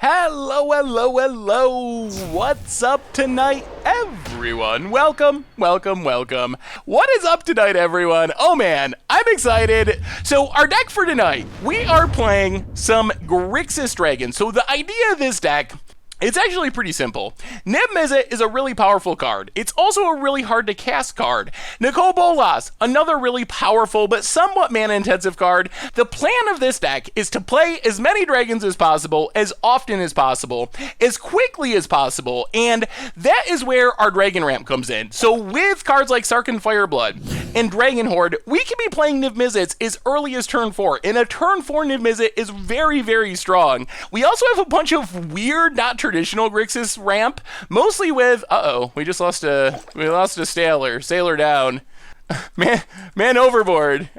Hello, hello, hello. What's up tonight, everyone? Welcome. What is up tonight, everyone? Oh man, I'm excited. So our deck for tonight, we are playing some Grixis dragons. So the idea of this deck, it's actually pretty simple. Niv-mizzet is a really powerful card. It's also a really hard to cast card. Nicol Bolas, another really powerful but somewhat mana intensive card. The plan of this deck is to play as many dragons as possible, as often as possible, as quickly as possible, and that is where our dragon ramp comes in. So with cards like Sarkhan Fireblood and Dragon Horde, we can be playing Niv-mizzets as early as turn 4, and a turn 4 Niv-mizzet is very, very strong. We also have a bunch of weird, not traditional Grixis ramp, mostly with, we lost a sailor down. Man overboard.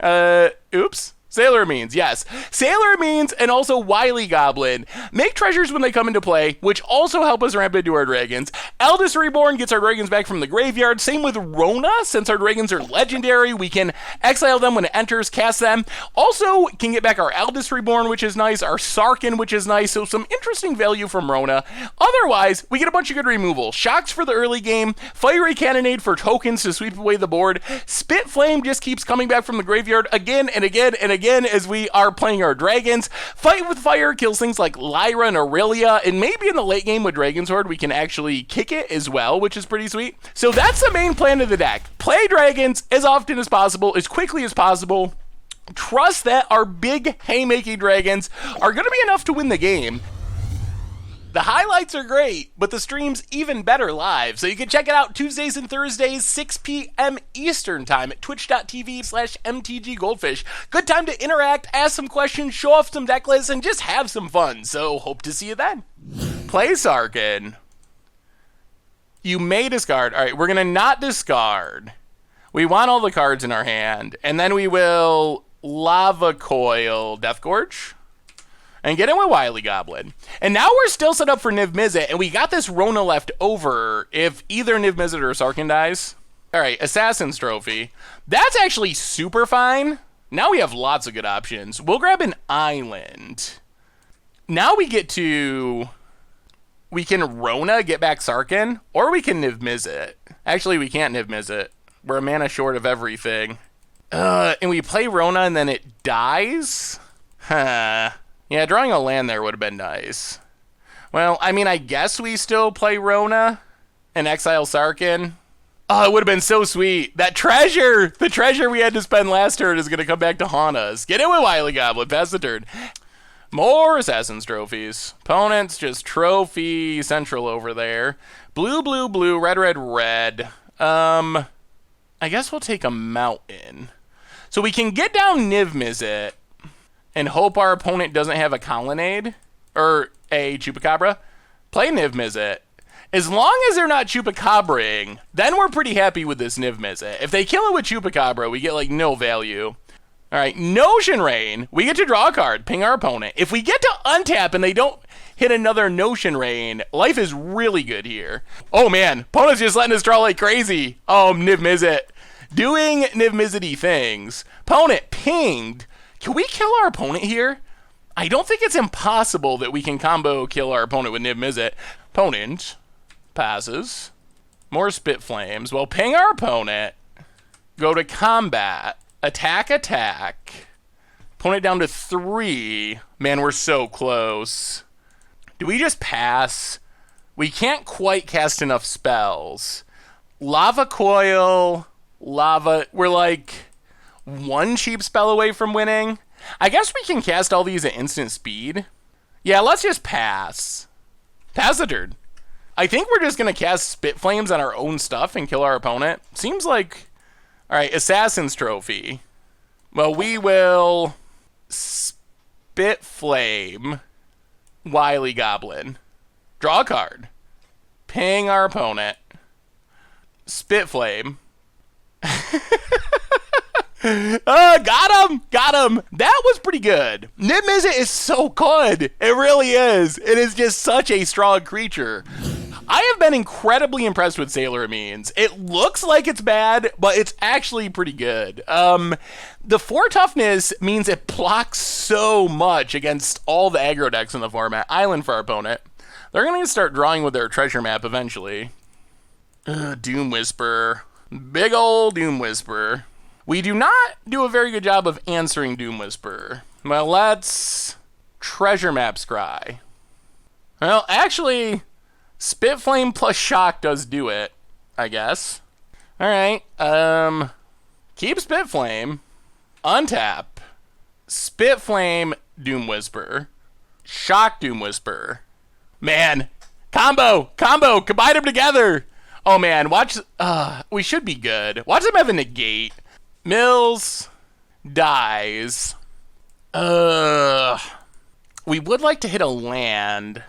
Oops. Sailor Means, yes. Sailor Means and also Wily Goblin make treasures when they come into play, which also help us ramp into our dragons. Eldest Reborn gets our dragons back from the graveyard. Same with Rona. Since our dragons are legendary, we can exile them when it enters, cast them. Also can get back our Eldest Reborn, which is nice, our Sarkhan, which is nice, so some interesting value from Rona. Otherwise, we get a bunch of good removal. Shocks for the early game, Fiery Cannonade for tokens to sweep away the board. Spit Flame just keeps coming back from the graveyard again and again and again as we are playing our dragons. Fight with Fire kills things like Lyra and Aurelia, and maybe in the late game with Dragon's Horde we can actually kick it as well, which is pretty sweet. So that's the main plan of the deck. Play dragons as often as possible, as quickly as possible. Trust that our big haymaking dragons are going to be enough to win the game. The highlights are great, but the stream's even better live, so you can check it out Tuesdays and Thursdays, 6 p.m. Eastern Time at twitch.tv/mtggoldfish. Good time to interact, ask some questions, show off some deck lists, and just have some fun, so hope to see you then. Play Sarkhan. You may discard. Alright, we're going to not discard. We want all the cards in our hand, and then we will Lava Coil Death Gorge and get in with Wily Goblin. And now we're still set up for Niv-mizzet, and we got this Rona left over if either Niv-mizzet or Sarkhan dies. Alright, Assassin's Trophy. That's actually super fine. Now we have lots of good options. We'll grab an island. Now we can Rona, get back Sarkhan, or we can Niv-mizzet. Actually, we can't Niv-mizzet. We're a mana short of everything. And we play Rona and then it dies? Huh. Yeah, drawing a land there would have been nice. Well, I mean, I guess we still play Rona and exile Sarkhan. Oh, it would have been so sweet. That treasure! The treasure we had to spend last turn is going to come back to haunt us. Get in with Wily Goblin, pass the turn. More Assassin's Trophies. Opponents just trophy central over there. Blue, blue, blue, red, red, red. I guess we'll take a mountain. So we can get down Niv-mizzet and hope our opponent doesn't have a Colonnade or a Chupacabra. Play Niv-mizzet. As long as they're not Chupacabraing, then we're pretty happy with this Niv-mizzet. If they kill it with Chupacabra, we get like no value. Alright, Notion Rain. We get to draw a card, ping our opponent. If we get to untap and they don't hit another Notion Rain, life is really good here. Oh man, opponent's just letting us draw like crazy. Oh, Niv-mizzet. Doing Niv-mizzet-y things. Opponent pinged. Can we kill our opponent here? I don't think it's impossible that we can combo kill our opponent with Niv-mizzet. Opponent passes. More Spit Flames. Well, ping our opponent. Go to combat. Attack, attack. Opponent down to 3. Man, we're so close. Do we just pass? We can't quite cast enough spells. Lava Coil. Lava. We're like one cheap spell away from winning. I guess we can cast all these at instant speed. Yeah, let's just pass. Pass the turn. I think we're just going to cast Spit Flames on our own stuff and kill our opponent. Seems like... Alright, Assassin's Trophy. Well, we will Spit Flame Wily Goblin. Draw a card. Ping our opponent. Spit Flame. Got him! That was pretty good. Niv-mizzet is so good. It really is. It is just such a strong creature. I have been incredibly impressed with Sailor Amines. It looks like it's bad, but it's actually pretty good. The 4 toughness means it blocks so much against all the aggro decks in the format. Island for our opponent. They're going to start drawing with their treasure map eventually. Doom Whisper. Big ol' Doom Whisper. We do not do a very good job of answering Doom Whisper. Well, let's treasure map Scry. Well, actually, Spitflame plus Shock does do it, I guess. Alright, keep Spitflame, untap, Spitflame Doom Whisper, Shock Doom Whisper. Man, combo, combine them together. Oh man, watch, we should be good. Watch them have a negate. Mills dies. We would like to hit a land.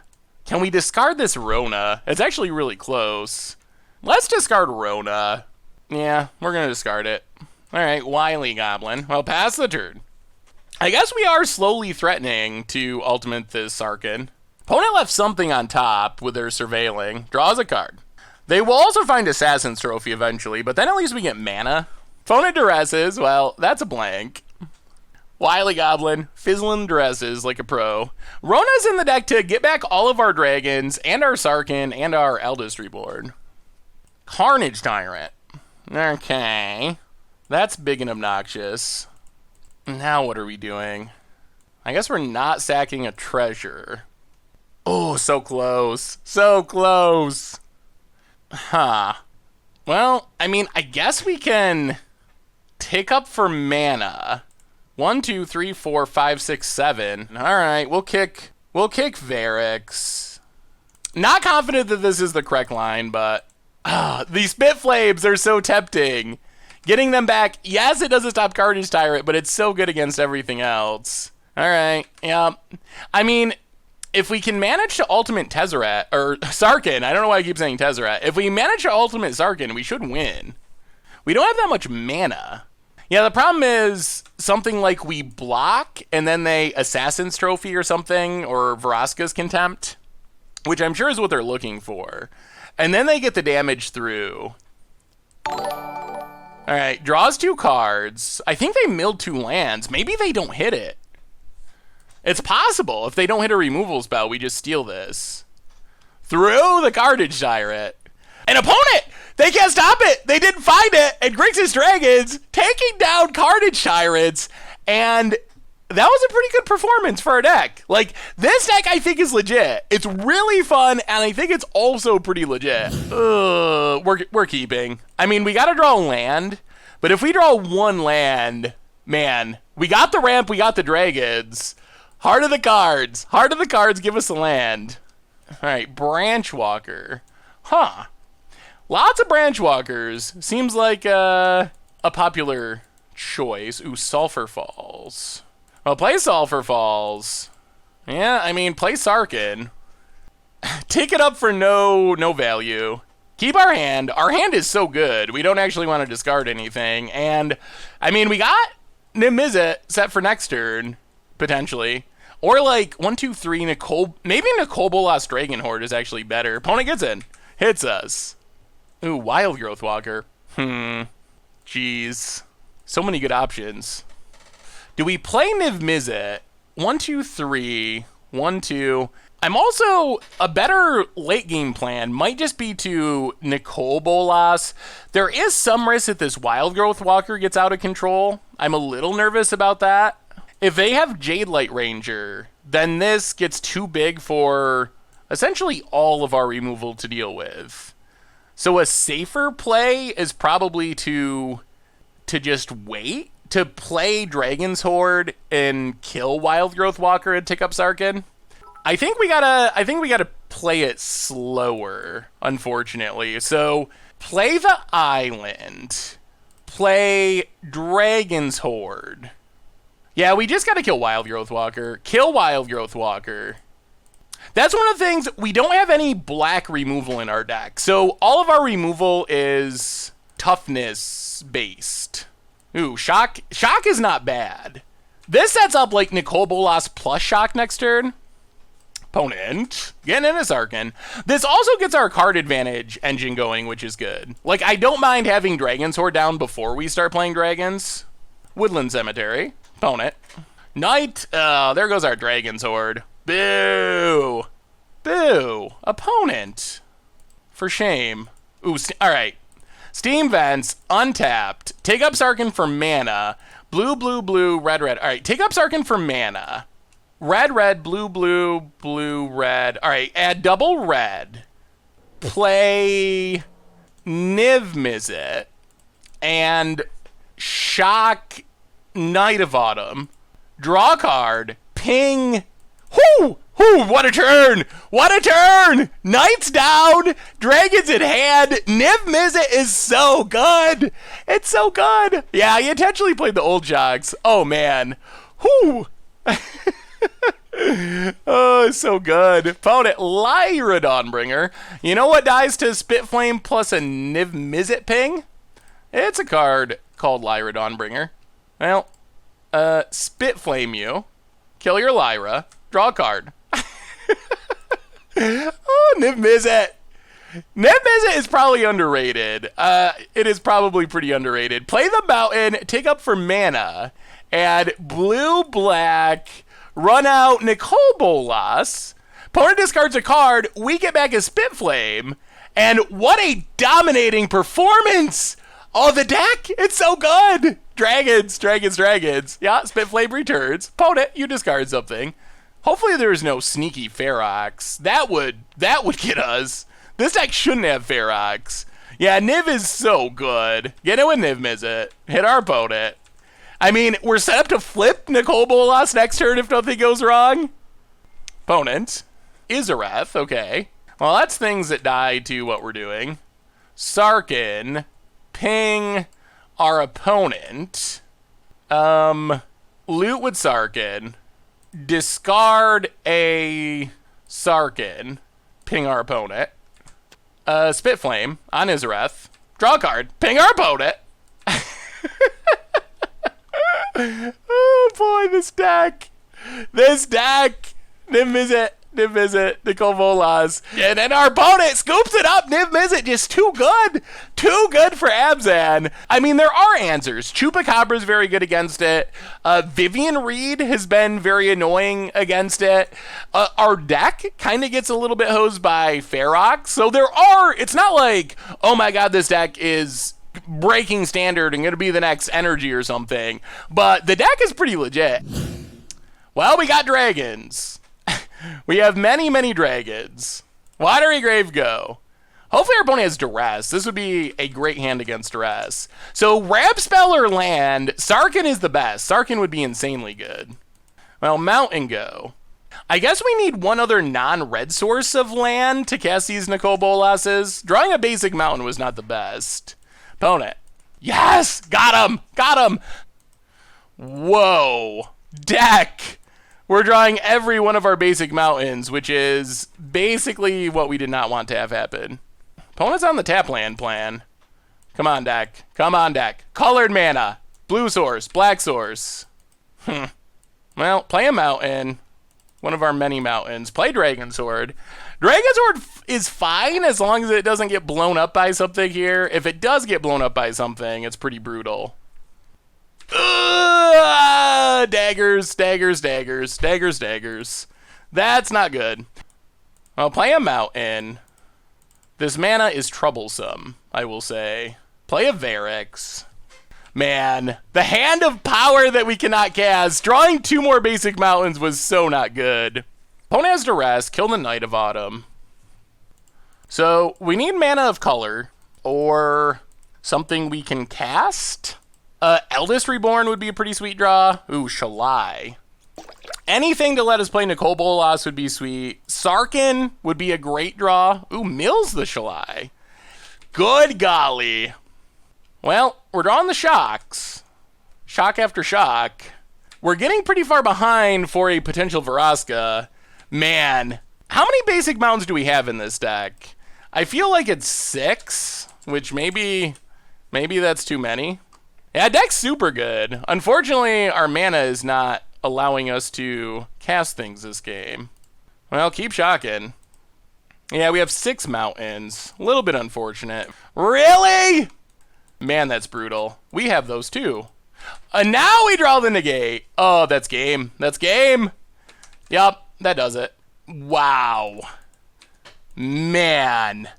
Can we discard this Rona? It's actually really close. Let's discard Rona. Yeah, we're going to discard it. All right, Wily Goblin. Well, pass the turn. I guess we are slowly threatening to ultimate this Sarkin. Opponent left something on top with their surveilling. Draws a card. They will also find Assassin's Trophy eventually, but then at least we get mana. Opponent duresses. Well, that's a blank. Wily Goblin, fizzling dresses like a pro. Rona's in the deck to get back all of our dragons and our Sarkin and our Eldest Reborn. Carnage Tyrant. Okay. That's big and obnoxious. Now what are we doing? I guess we're not sacking a treasure. Oh, so close. So close. Huh. Well, I mean, I guess we can take up for mana. 1, 2, 3, 4, 5, 6, 7. All right, we'll kick Varix. Not confident that this is the correct line, but these Spit Flames are so tempting. Getting them back, yes, it doesn't stop Carnage Tyrant, but it's so good against everything else. All right, yeah. I mean, if we can manage to ultimate Tezzeret, or Sarkin, I don't know why I keep saying Tezzeret. If we manage to ultimate Sarkin, we should win. We don't have that much mana. Yeah, the problem is something like we block and then they Assassin's Trophy or something, or Vraska's Contempt, which I'm sure is what they're looking for. And then they get the damage through. All right, draws 2 cards. I think they milled 2 lands. Maybe they don't hit it. It's possible. If they don't hit a removal spell, we just steal this. Through the Carnage Tyrant. An opponent! They can't stop it! They didn't find it! And Grixis Dragons taking down Carnage Tyrants, and that was a pretty good performance for our deck. Like, this deck I think is legit. It's really fun, and I think it's also pretty legit. We're keeping. I mean, we gotta draw a land, but if we draw 1 land, man, we got the ramp, we got the dragons. Heart of the cards. Heart of the cards, give us a land. All right, Branch Walker. Huh. Lots of Branch Walkers. Seems like a popular choice. Ooh, Sulphur Falls. Well, play Sulphur Falls. Yeah, I mean, play Sarkin. Take it up for no value. Keep our hand. Our hand is so good. We don't actually want to discard anything. And, I mean, we got niv-mizzet set for next turn, potentially. Or like 1, 2, 3, Nicole. Maybe Nicole Bolas Dragon Horde is actually better. Opponent gets in. Hits us. Ooh, Wild Growth Walker. Jeez. So many good options. Do we play niv-mizzet? 1, 2, 3. 1, 2. I'm also, a better late game plan might just be to Nicole Bolas. There is some risk that this Wild Growth Walker gets out of control. I'm a little nervous about that. If they have Jade Light Ranger, then this gets too big for essentially all of our removal to deal with. So a safer play is probably to just wait, to play Dragon's Horde and kill Wild Growth Walker and take up Sarkin. I think we gotta play it slower, unfortunately. So play the island. Play Dragon's Horde. Yeah, we just gotta kill Wild Growth Walker. Kill Wild Growth Walker. That's one of the things, we don't have any black removal in our deck. So all of our removal is toughness based. Ooh, Shock. Shock is not bad. This sets up like Nicole Bolas plus Shock next turn. Opponent. Getting in a Sarkin. This also gets our card advantage engine going, which is good. Like, I don't mind having Dragon's Horde down before we start playing dragons. Woodland Cemetery. Opponent. Knight. There goes our Dragon's Horde. Boo. Boo. Opponent. For shame. Ooh, alright. Steam Vents. Untapped. Take up Sarkin for mana. Blue, blue, blue, red, red. Alright, take up Sarkin for mana. Red, red, blue, blue, blue, red. All right, add double red. Play niv-mizzet and shock Knight of Autumn. Draw a card. Ping. Whoo! Whoo! What a turn! What a turn! Knight's down. Dragons in hand. Niv-mizzet is so good. It's so good. Yeah, you intentionally played the old jogs. Oh man. Whoo! Oh, so good. Opponent, Lyra Dawnbringer. You know what dies to Spitflame plus a niv-mizzet ping? It's a card called Lyra Dawnbringer. Well, Spitflame you, kill your Lyra, draw a card. Oh, niv-mizzet. Niv-mizzet is probably underrated. It is probably pretty underrated. Play the mountain, take up for mana, add blue-black, run out Nicol Bolas. Opponent discards a card. We get back a Spitflame. And what a dominating performance of the deck. It's so good. Dragons, dragons, dragons. Yeah, Spitflame returns. Opponent, you discard something. Hopefully there's no sneaky Ferox. That would get us. This deck shouldn't have Ferox. Yeah, Niv is so good. Get it with niv-mizzet. Hit our opponent. I mean, we're set up to flip Nicol Bolas next turn if nothing goes wrong. Opponent. Izareth, okay. Well, that's things that die to what we're doing. Sarkin. Ping our opponent. Loot with Sarkin. Discard a Sarkin. Ping our opponent. Spitflame on Izareth. Draw a card. Ping our opponent. Oh boy, this deck. Niv-mizzet, niv-mizzet, Nicol Bolas. And then our opponent scoops it up. Niv-mizzet just too good. Too good for Abzan. I mean, there are answers. Chupacabra is very good against it. Vivian Reed has been very annoying against it. Our deck kind of gets a little bit hosed by Ferox. So it's not like, oh my god, this deck is breaking standard and going to be the next energy or something. But the deck is pretty legit. Well, we got dragons. We have many, many dragons. Watery Grave go. Hopefully our opponent has Duress. This would be a great hand against Duress. So Rab Spell or land, Sarkin is the best. Sarkin would be insanely good. Well, Mountain go. I guess we need one other non-red source of land to cast these Nicol Bolases. Drawing a basic mountain was not the best. Opponent. Yes! Got him! Got him! Whoa. Deck! We're drawing every one of our basic mountains, which is basically what we did not want to have happen. Opponent's on the tap land plan. Come on, deck. Come on, deck. Colored mana. Blue source. Black source. Well, play a mountain. One of our many mountains. Play Dragon's Horde. Dragon's Horde is fine as long as it doesn't get blown up by something here. If it does get blown up by something, it's pretty brutal. Daggers, daggers, daggers, daggers, daggers. That's not good. Well, play a mountain. This mana is troublesome, I will say. Play a Varix. Man, the hand of power that we cannot cast. Drawing two more basic mountains was so not good. Opponent has Duress. Kill the Knight of Autumn. So, we need mana of color. Or something we can cast. Eldest Reborn would be a pretty sweet draw. Ooh, Shalai. Anything to let us play Nicol Bolas would be sweet. Sarkin would be a great draw. Ooh, Mills the Shalai. Good golly. Well, we're drawing the shocks. Shock after shock. We're getting pretty far behind for a potential Vraska. Man, how many basic mountains do we have in this deck? I feel like it's 6, which maybe that's too many. Yeah, deck's super good. Unfortunately, our mana is not allowing us to cast things this game. Well, keep shocking. Yeah, we have 6 mountains. A little bit unfortunate. Really? Man, that's brutal. We have those too. Now we draw the negate. Oh, that's game. That's game. Yup, that does it. Wow. Man.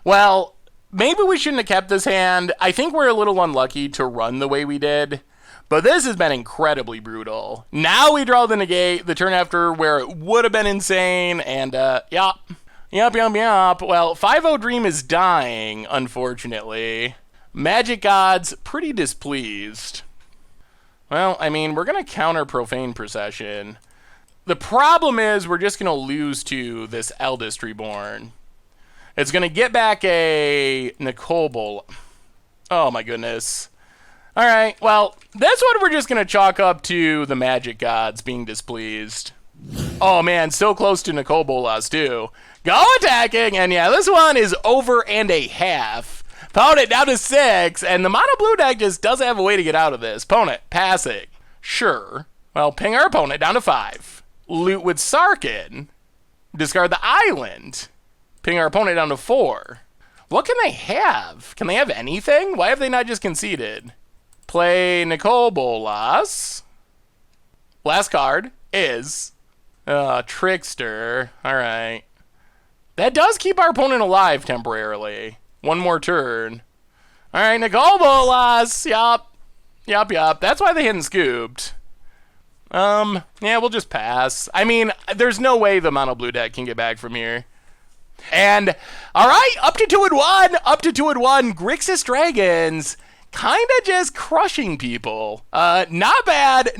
Well, maybe we shouldn't have kept this hand. I think we're a little unlucky to run the way we did. But this has been incredibly brutal. Now we draw the negate, the turn after where it would have been insane, and yup. Well, 5-0 Dream is dying, unfortunately. Magic God's pretty displeased. Well, I mean, we're going to counter Profane Procession. The problem is we're just going to lose to this Eldest Reborn. It's going to get back a Nicole Bowl. Oh, my goodness. All right, well, this one we're just going to chalk up to the Magic Gods being displeased. Oh, man, so close to Nicole Bolas, too. Go attacking, and yeah, this one is over and a half. Opponent down to 6, and the mono blue deck just doesn't have a way to get out of this. Opponent, passing. Sure. Well, ping our opponent down to 5. Loot with Sarkin. Discard the island. Ping our opponent down to 4. What can they have? Can they have anything? Why have they not just conceded? Play Nicole Bolas. Last card is Trickster. All right. That does keep our opponent alive temporarily. One more turn. All right, Nicole Bolas. Yup. That's why they hadn't scooped. Yeah, we'll just pass. I mean, there's no way the mono blue deck can get back from here. And, all right, up to 2-1. Up to 2-1. Grixis Dragons kind of just crushing people. Not bad.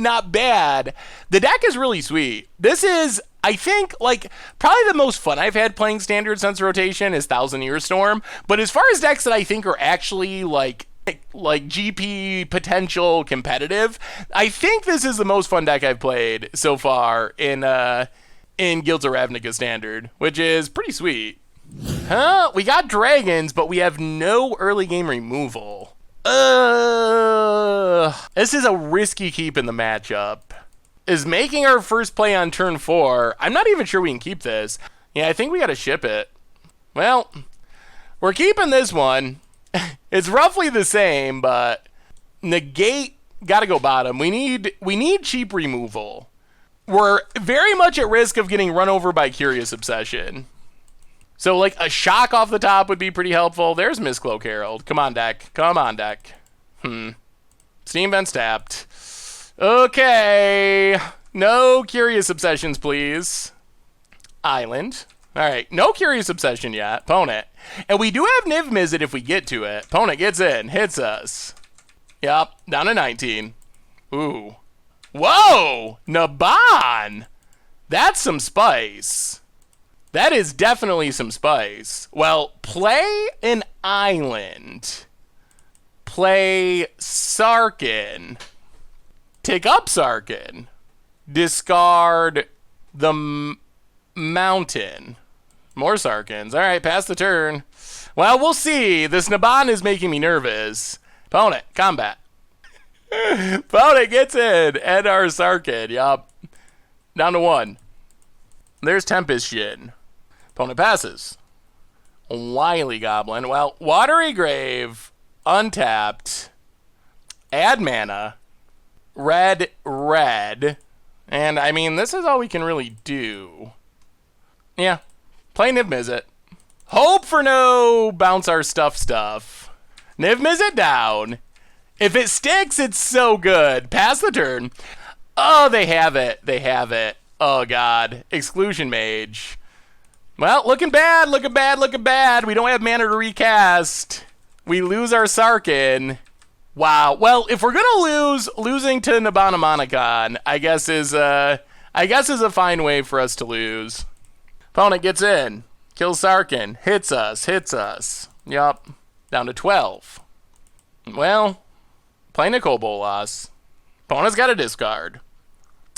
The deck is really sweet. This is, I think, like, probably the most fun I've had playing Standard since rotation is Thousand Year Storm. But as far as decks that I think are actually, like GP potential competitive, I think this is the most fun deck I've played so far in Guilds of Ravnica Standard, which is pretty sweet. We got dragons, but we have no early game removal. This is a risky keep in the matchup. Is making our first play on turn 4. I'm not even sure we can keep this. Yeah, I think we gotta ship it. Well, we're keeping this one. It's roughly the same, but negate gotta go bottom. We need cheap removal. We're very much at risk of getting run over by Curious Obsession. So, like, a shock off the top would be pretty helpful. There's Mistcloak Herald. Come on, deck. Steam Vent's tapped. Okay. No Curious Obsessions, please. Island. All right. No Curious Obsession yet. Opponent. And we do have niv-mizzet if we get to it. Opponent gets in. Hits us. Yup. Down to 19. Ooh. Whoa! Naban! That's some spice. That is definitely some spice. Well, play an island. Play Sarkin. Take up Sarkin. Discard the mountain. More Sarkins. All right, pass the turn. Well, we'll see. This Naban is making me nervous. Opponent, combat. Opponent gets in. And our Sarkin. Yup. Down to 1. There's Tempest Shin. Opponent passes. Wily Goblin. Well, Watery Grave. Untapped. Add mana. Red. And, I mean, this is all we can really do. Yeah. Play niv-mizzet. Hope for no bounce our stuff. Niv-mizzet down. If it sticks, it's so good. Pass the turn. Oh, they have it. Oh, God. Exclusion Mage. Well, looking bad. We don't have mana to recast. We lose our Sarkin. Wow. Well, if we're gonna losing to Nabanamonicon, I guess is a fine way for us to lose. Opponent gets in. Kills Sarkin. Hits us. Yup. Down to 12. Well, play Nicole Bolas. Opponent's got a discard.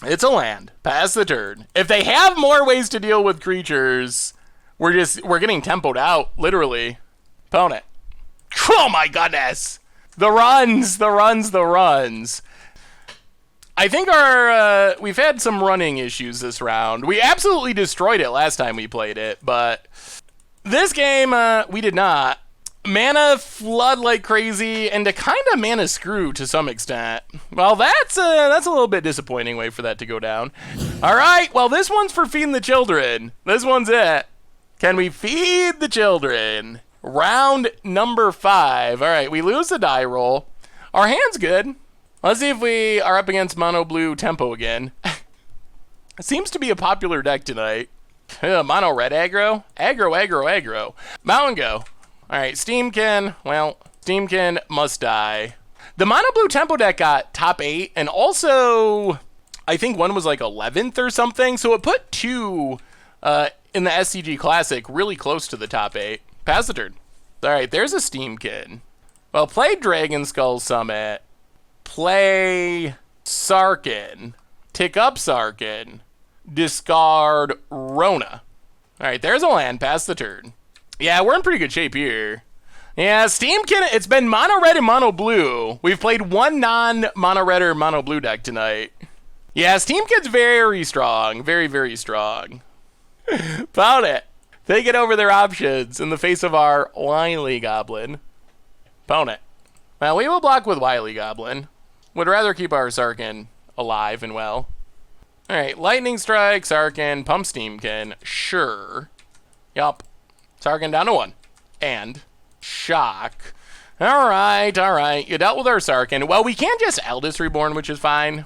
It's a land. Pass the turn. If they have more ways to deal with creatures, we're getting tempoed out, literally. Opponent. Oh my goodness! The runs. I think we've had some running issues this round. We absolutely destroyed it last time we played it, but this game, we did not. Mana flood like crazy, and to kind of mana screw to some extent. Well, that's a little bit disappointing way for that to go down. All right, well, this one's for feeding the children. This one's it. Can we feed the children? Round number 5. All right, we lose the die roll. Our hand's good. Let's see if we are up against mono blue tempo again. It seems to be a popular deck tonight. Mono red aggro? Aggro. Mountain go. All right, Steamkin. Well, Steamkin must die. The mono blue tempo deck got top 8, and also I think one was like 11th or something. So it put 2 in the SCG Classic really close to the top 8. Pass the turn. All right, there's a Steamkin. Well, play Dragon Skull Summit. Play Sarkin. Tick up Sarkin. Discard Rona. All right, there's a land. Pass the turn. Yeah, we're in pretty good shape here. Yeah, Steamkin, it's been mono red and mono blue. We've played one non-mono red or mono blue deck tonight. Yeah, Steamkin's very strong. Very, very strong. Found it. They get over their options in the face of our Wily Goblin. Opponent. Well, we will block with Wily Goblin. Would rather keep our Sarkin alive and well. Alright, Lightning Strike, Sarkin, Pump Steamkin. Sure. Yup. Sarkin down to 1. And shock. Alright. You dealt with our Sarkin. Well, we can't just Eldest Reborn, which is fine.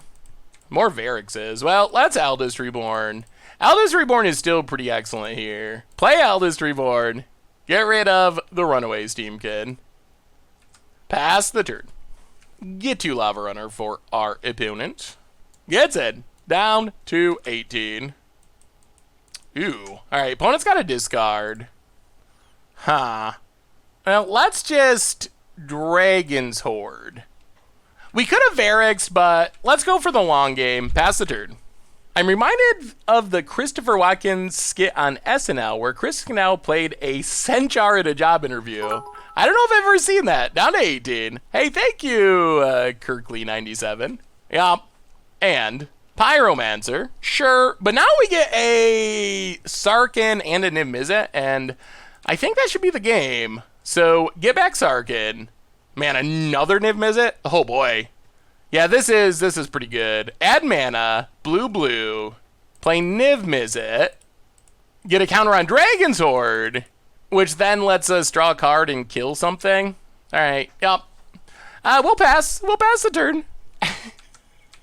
More Varixes. Well, let's Eldest Reborn. Eldest Reborn is still pretty excellent here. Play Eldest Reborn. Get rid of the Runaway Steamkin. Pass the turn. Get 2 Lava Runner for our opponent. Gets it. Down to 18. Ooh. Alright, opponent's got a discard. Huh. Well, let's just Dragon's Horde. We could have Varix, but let's go for the long game. Pass the turn. I'm reminded of the Christopher Watkins skit on SNL where Chris Canal played a centaur at a job interview. I don't know if I've ever seen that. Down to 18. Hey, thank you, Kirkley97. Yeah. And Pyromancer. Sure. But now we get a Sarkin and a niv-mizzet, and I think that should be the game. So, get back Sarkin. Man, another niv-mizzet? Oh, boy. Yeah, this is pretty good. Add mana, blue, play niv-mizzet, get a counter on Dragon's Horde, which then lets us draw a card and kill something. All right, yep. We'll pass the turn.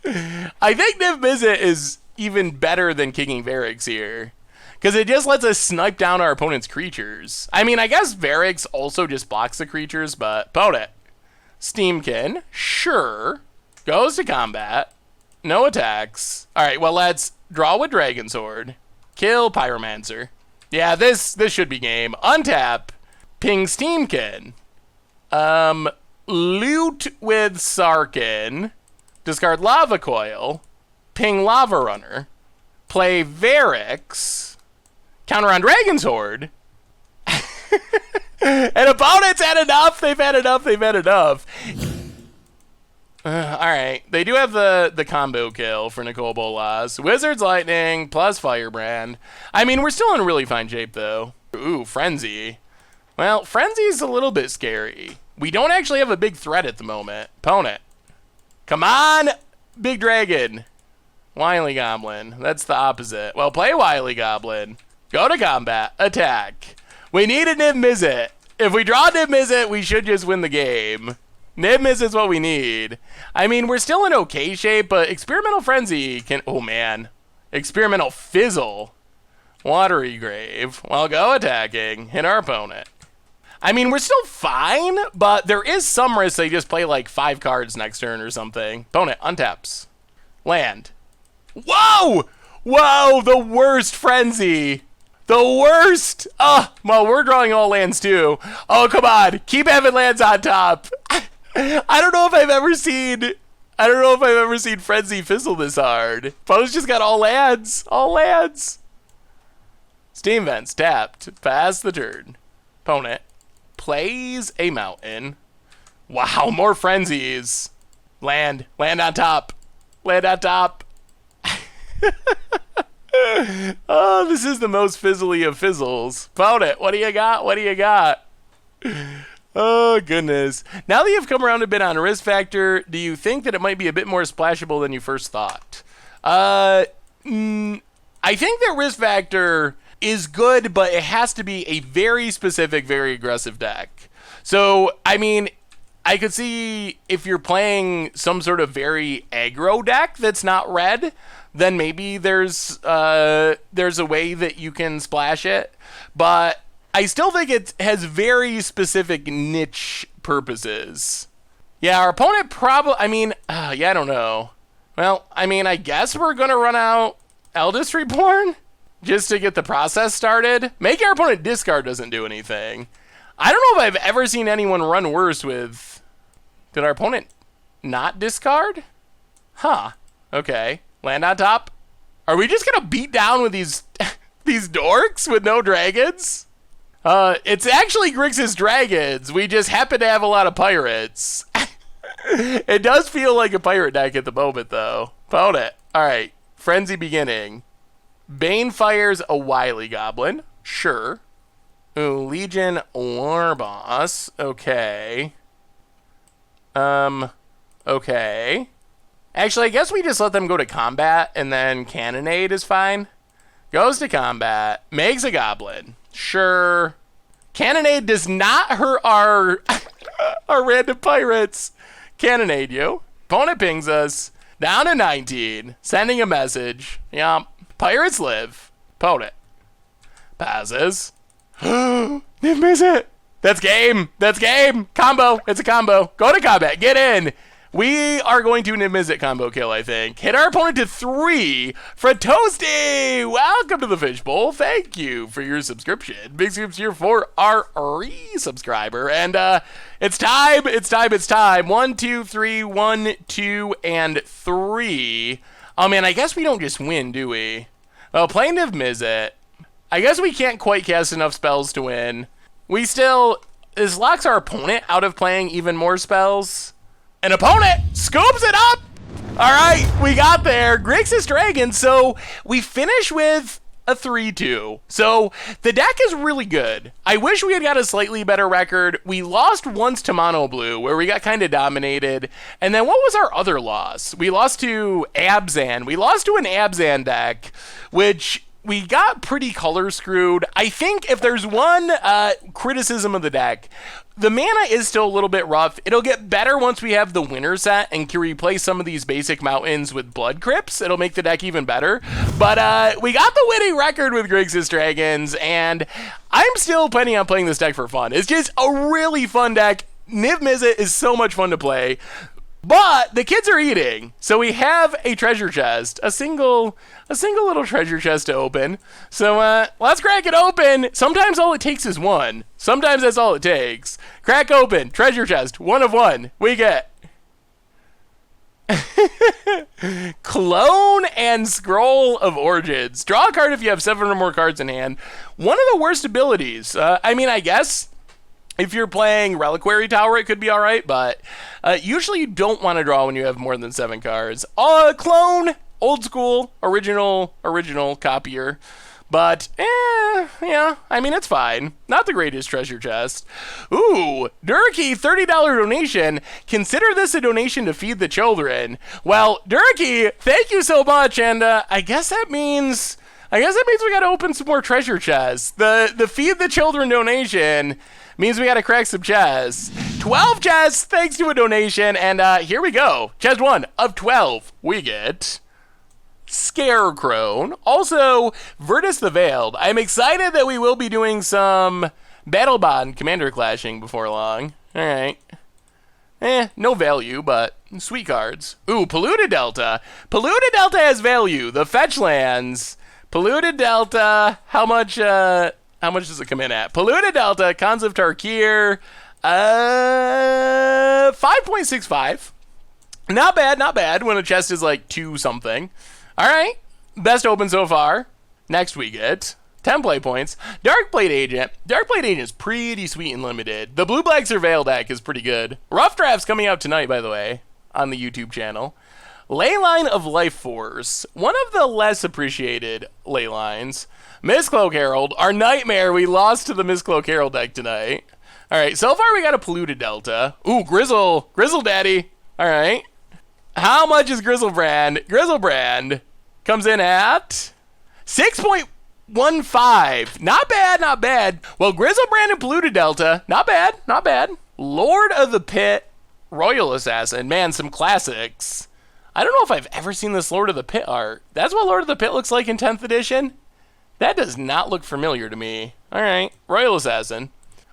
I think niv-mizzet is even better than kicking Varix here, because it just lets us snipe down our opponent's creatures. I mean, I guess Varix also just blocks the creatures, but opponent. Steamkin, sure. Goes to combat. No attacks. Alright, well, let's draw with Dragon Sword. Kill Pyromancer. Yeah, this should be game. Untap. Ping Steamkin. Loot with Sarkin. Discard Lava Coil. Ping Lava Runner. Play Varix. Counter on Dragon's Horde. And opponents had enough. They've had enough. Alright, they do have the combo kill for Nicole Bolas. Wizard's Lightning plus Firebrand. I mean, we're still in really fine shape, though. Ooh, Frenzy. Well, Frenzy's a little bit scary. We don't actually have a big threat at the moment. Opponent. Come on, Big Dragon. Wily Goblin. That's the opposite. Well, play Wily Goblin. Go to combat. Attack. We need a niv-mizzet. If we draw niv-mizzet, we should just win the game. Niv-mizzet is what we need. I mean, we're still in okay shape, but Experimental Frenzy can... Oh, man. Experimental Fizzle. Watery Grave. Well, go attacking. Hit our opponent. I mean, we're still fine, but there is some risk they just play like 5 cards next turn or something. Opponent untaps. Land. Whoa! Whoa, the worst Frenzy. The worst. Oh, well, we're drawing all lands too. Oh, come on. Keep having lands on top. I don't know if I've ever seen Frenzy fizzle this hard. Poe's just got all lands. All lands. Steam Vents tapped. Pass the turn. Opponent plays a mountain. Wow, more frenzies. Land on top. Land on top. Oh, this is the most fizzly of fizzles. Opponent, what do you got? What do you got? Oh, goodness. Now that you've come around a bit on risk factor, do you think that it might be a bit more splashable than you first thought? I think that risk factor is good, but it has to be a very specific, very aggressive deck. So, I mean, I could see if you're playing some sort of very aggro deck that's not red, then maybe there's a way that you can splash it. But I still think it has very specific niche purposes. Yeah, our opponent probably... I mean, yeah, I don't know. Well, I mean, I guess we're going to run out Eldest Reborn just to get the process started. Make our opponent discard doesn't do anything. I don't know if I've ever seen anyone run worse with... Did our opponent not discard? Huh. Okay. Land on top. Are we just going to beat down with these these dorks with no dragons? It's actually Grixis dragons. We just happen to have a lot of pirates. It does feel like a pirate deck at the moment, though. Opponent. All right. Frenzy beginning. Bane fires a Wily Goblin. Sure. Ooh, Legion War Boss. Okay. Okay. Actually, I guess we just let them go to combat, and then Cannonade is fine. Goes to combat. Makes a Goblin. Sure. Cannonade does not hurt our random pirates. Cannonade you. Opponent pings us. Down to 19. Sending a message. Yup. Pirates live. Opponent. Passes. niv-mizzet. That's game. That's game. Combo. It's a combo. Go to combat. Get in. We are going to niv-mizzet combo kill, I think. Hit our opponent to 3 for Toasty. Welcome to the Fishbowl. Thank you for your subscription. Big scoops here for our re-subscriber. And it's time. It's time. It's time. 1, 2, 3. 1, 2, and 3. Oh, man, I guess we don't just win, do we? Well, playing niv-mizzet. I guess we can't quite cast enough spells to win. We still... This locks our opponent out of playing even more spells. An opponent scoops it up! Alright, we got there. Grixis Dragon, so we finish with a 3-2. So the deck is really good. I wish we had got a slightly better record. We lost once to Mono Blue, where we got kind of dominated. And then what was our other loss? We lost to Abzan. We lost to an Abzan deck, which... we got pretty color screwed. I think if there's one criticism of the deck, the mana is still a little bit rough. It'll get better once we have the winter set and can replace some of these basic mountains with blood crypts. It'll make the deck even better. But we got the winning record with Grixis Dragons, and I'm still planning on playing this deck for fun. It's just a really fun deck. niv-mizzet is so much fun to play. But the kids are eating, so we have a treasure chest, a single little treasure chest to open. So let's crack it open. Sometimes all it takes is one. Sometimes that's all it takes. Crack open, treasure chest, 1 of 1. We get Clone and Scroll of Origins. Draw a card if you have 7 or more cards in hand. One of the worst abilities. I mean, I guess if you're playing Reliquary Tower, it could be all right, but usually you don't want to draw when you have more than 7 cards. Clone, old school, original copier, but yeah, I mean, it's fine. Not the greatest treasure chest. Ooh, Durkee, $30 donation. Consider this a donation to feed the children. Well, Durkee, thank you so much, and I guess that means we got to open some more treasure chests. The feed the children donation means we got to crack some chests. 12 chests, thanks to a donation. And here we go. Chest 1 of 12. We get Scarecrow. Also, Virtus the Veiled. I'm excited that we will be doing some Battle Bond Commander clashing before long. All right. No value, but sweet cards. Ooh, Polluted Delta. Polluted Delta has value. The fetch lands. Polluted Delta. How much does it come in at? Polluted Delta, Khans of Tarkir, 5.65. Not bad when a chest is like 2 something. All right, best open so far. Next we get 10 play points. Darkblade Agent. Darkblade Agent is pretty sweet and limited. The Blue-Black Surveil deck is pretty good. Rough Draft's coming out tonight, by the way, on the YouTube channel. Leyline of Life Force, one of the less appreciated ley lines. Mistcloak Herald, our nightmare. We lost to the Mistcloak Herald deck tonight. All right, so far we got a Polluted Delta. Ooh, Grizzle Daddy. All right. How much is Grizzlebrand? Grizzlebrand comes in at 6.15. Not bad, not bad. Well, Grizzlebrand and Polluted Delta, not bad, not bad. Lord of the Pit, Royal Assassin. Man, some classics. I don't know if I've ever seen this Lord of the Pit art. That's what Lord of the Pit looks like in 10th edition? That does not look familiar to me. All right, Royal Assassin.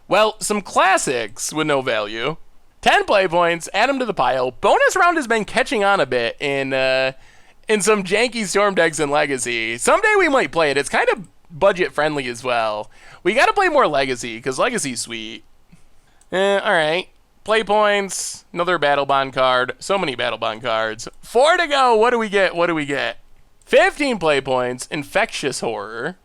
Well, some classics with no value. 10 play points, add them to the pile. Bonus round has been catching on a bit in some janky Storm decks in Legacy. Someday we might play it. It's kind of budget friendly as well. We got to play more Legacy because Legacy's sweet. All right. Play points, another Battle Bond card. So many Battle Bond cards. 4 to go. What do we get? What do we get? 15 play points, Infectious Horror,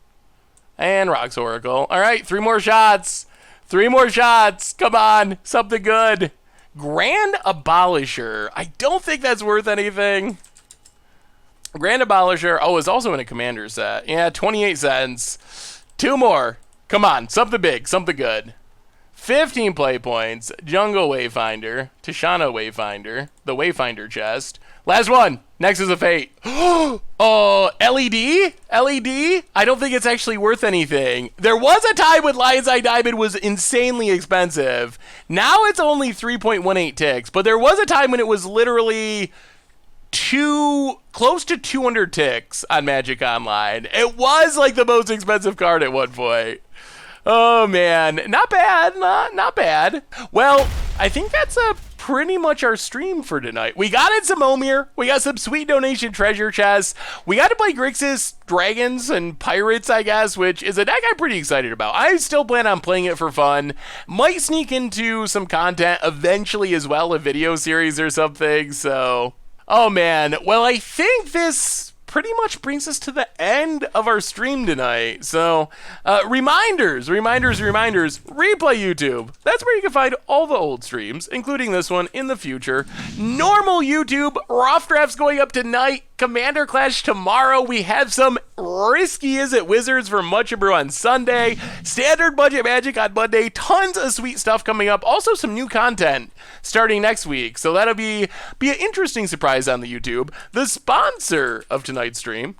and Rock's Oracle. All right, 3 more shots. 3 more shots. Come on, something good. Grand Abolisher. I don't think that's worth anything. Grand Abolisher. Oh, it's also in a commander set. Yeah, 28 cents. 2 more. Come on, something big, something good. 15 play points, Jungle Wayfinder, Tishana Wayfinder, the Wayfinder chest. Last one, Nexus of Fate. Oh, LED? LED? I don't think it's actually worth anything. There was a time when Lion's Eye Diamond was insanely expensive. Now it's only 3.18 ticks, but there was a time when it was literally close to 200 ticks on Magic Online. It was like the most expensive card at one point. Oh, man. Not bad. Not bad. Well, I think that's pretty much our stream for tonight. We got in some Omir. We got some sweet donation treasure chests. We got to play Grixis, Dragons, and Pirates, I guess, which is a deck I'm pretty excited about. I still plan on playing it for fun. Might sneak into some content eventually as well, a video series or something. So, oh, man. Well, I think this pretty much brings us to the end of our stream tonight. So, reminders, replay YouTube. That's where you can find all the old streams, including this one in the future. Normal YouTube, Rough Drafts going up tonight. Commander Clash tomorrow. We have some Risky Is It Wizards for Much Brew on Sunday. Standard Budget Magic on Monday. Tons of sweet stuff coming up. Also some new content starting next week. So that'll be an interesting surprise on the YouTube. The sponsor of tonight's stream,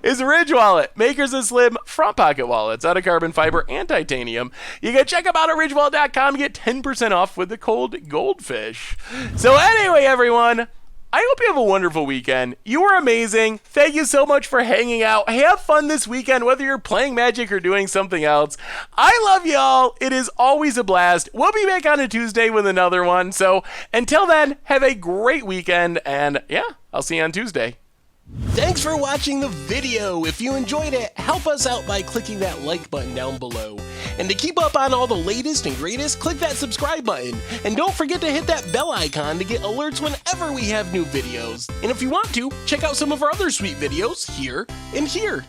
is Ridge Wallet, makers of slim front pocket wallets out of carbon fiber and titanium. You can check them out at ridgewallet.com and get 10% off with the code Goldfish. So anyway, everyone, I hope you have a wonderful weekend. You were amazing. Thank you so much for hanging out. Have fun this weekend, whether you're playing Magic or doing something else. I love y'all. It is always a blast. We'll be back on a Tuesday with another one. So until then, have a great weekend. And yeah, I'll see you on Tuesday. Thanks for watching the video. If you enjoyed it, help us out by clicking that like button down below. And to keep up on all the latest and greatest, click that subscribe button. And don't forget to hit that bell icon to get alerts whenever we have new videos. And if you want to, check out some of our other sweet videos here and here.